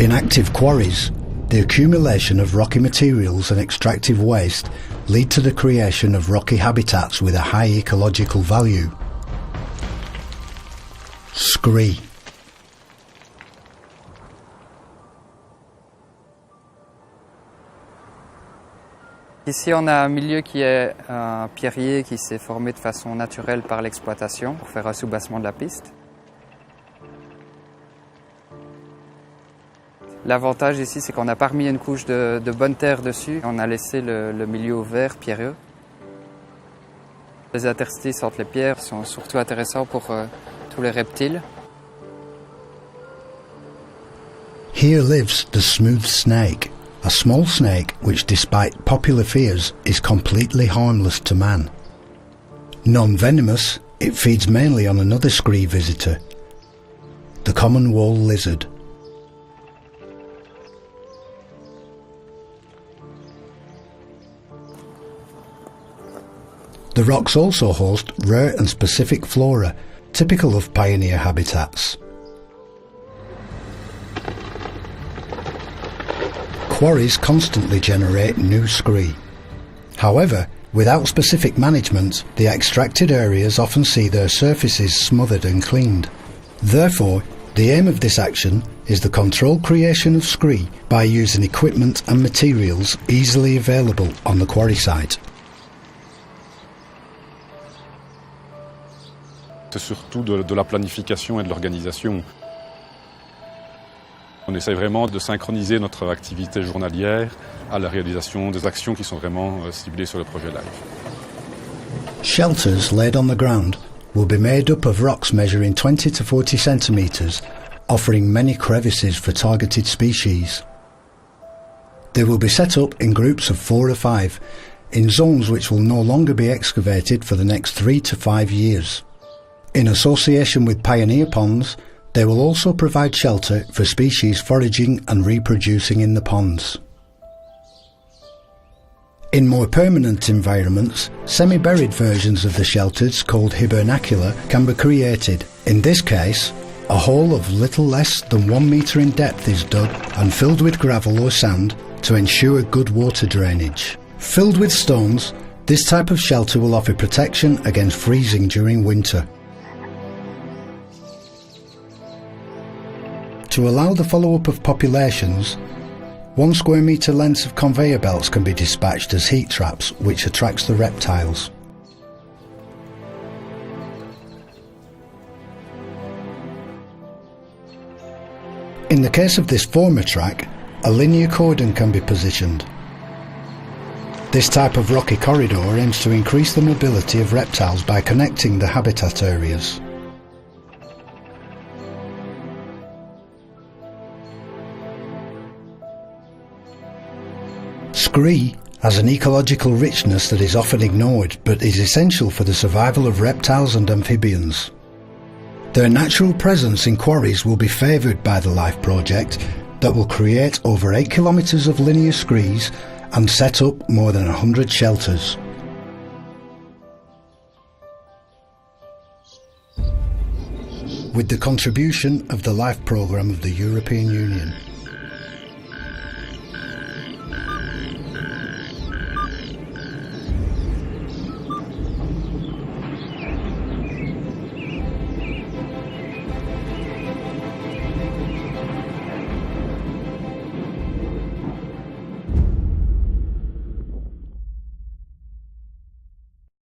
In active quarries, the accumulation of rocky materials and extractive waste lead to the creation of rocky habitats with a high ecological value. Scree. Ici, on a un milieu qui est un pierrier qui s'est formé de façon naturelle par l'exploitation pour faire un soubassement de la piste. L'avantage ici, c'est qu'on n'a pas remis une couche de bonne terre dessus. On a laissé le milieu ouvert, pierreux. Les interstices entre les pierres sont surtout intéressants pour tous les reptiles. Here lives the smooth snake, a small snake which, despite popular fears, is completely harmless to man. Non-venomous, it feeds mainly on another scree visitor, the common wall lizard. The rocks also host rare and specific flora, typical of pioneer habitats. Quarries constantly generate new scree. However, without specific management, the extracted areas often see their surfaces smothered and cleaned. Therefore, the aim of this action is the controlled creation of scree by using equipment and materials easily available on the quarry site. C'est surtout de la planification et de l'organisation. On essaie vraiment de synchroniser notre activité journalière à la réalisation des actions qui sont vraiment ciblées sur le projet LIFE. Shelters laid on the ground will be made up of rocks measuring 20 to 40 centimetres, offering many crevices for targeted species. They will be set up in groups of 4 or 5, in zones which will no longer be excavated for the next 3 to 5 years. In association with pioneer ponds, they will also provide shelter for species foraging and reproducing in the ponds. In more permanent environments, semi-buried versions of the shelters called cavernicolous can be created. In this case, a hole of little less than 1 metre in depth is dug and filled with gravel or sand to ensure good water drainage. Filled with stones, this type of shelter will offer protection against freezing during winter. To allow the follow-up of populations, 1 square metre lengths of conveyor belts can be dispatched as heat traps, which attracts the reptiles. In the case of this former track, a linear cordon can be positioned. This type of rocky corridor aims to increase the mobility of reptiles by connecting the habitat areas. Scree has an ecological richness that is often ignored but is essential for the survival of reptiles and amphibians. Their natural presence in quarries will be favoured by the LIFE project that will create over 8 kilometres of linear screes and set up more than 100 shelters. With the contribution of the LIFE programme of the European Union.